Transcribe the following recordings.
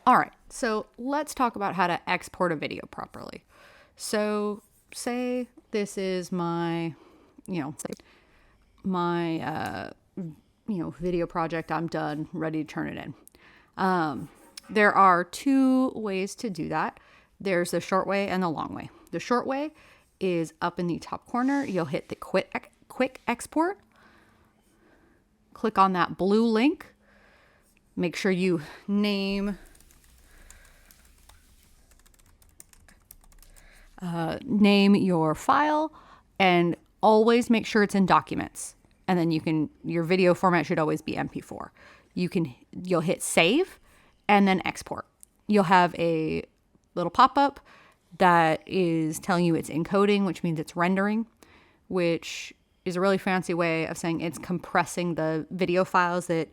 All right, so let's talk about how to export a video properly. So say this is my, my video project. I'm done, ready to turn it in. There are two ways to do that. There's the short way and the long way. The short way is up in the top corner. You'll hit the quick export. Click on that blue link. Make sure you name your file, and always make sure it's in documents. And then your video format should always be MP4. You'll hit save and then export. You'll have a little pop-up that is telling you it's encoding, which means it's rendering, which is a really fancy way of saying it's compressing the video files that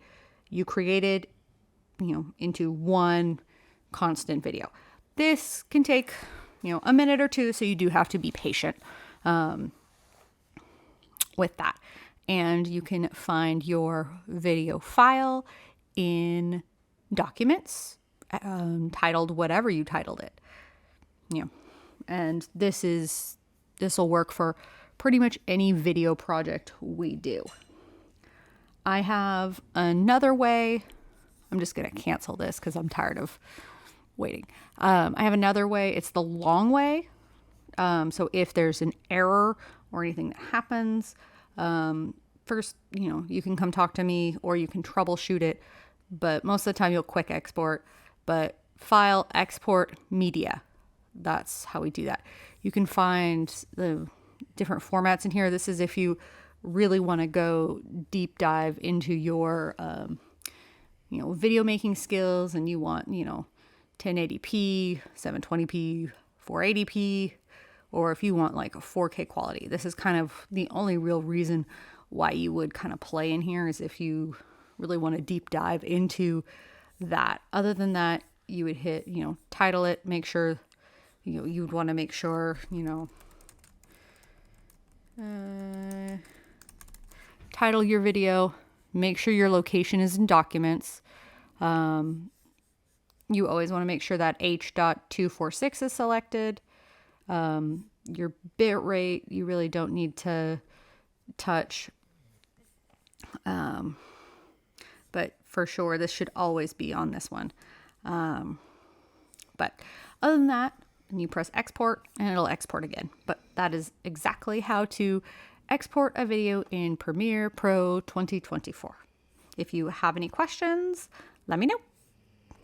you created, into one constant video. This can take, a minute or two, so you do have to be patient with that. And you can find your video file in documents, titled whatever you titled it. And this will work for pretty much any video project we do. I have another way. I'm just going to cancel this because I'm tired of waiting. I have another way. It's the long way. So if there's an error or anything that happens, first, you can come talk to me or you can troubleshoot it. But most of the time you'll quick export. But file, export, media. That's how we do that. You can find the different formats in here. This is if you really want to go deep dive into your, video making skills, and you want, 1080p, 720p, 480p, or if you want like a 4K quality. This is kind of the only real reason why you would kind of play in here, is if you really want to deep dive into that. Other than that, you would hit, title it, make sure, you'd want to make sure, title your video, make sure your location is in documents. You always want to make sure that H.246 is selected. Your bit rate, you really don't need to touch. But for sure, this should always be on this one. But other than that, you press export and it'll export again. But that is exactly how to export a video in Premiere Pro 2024. If you have any questions, let me know.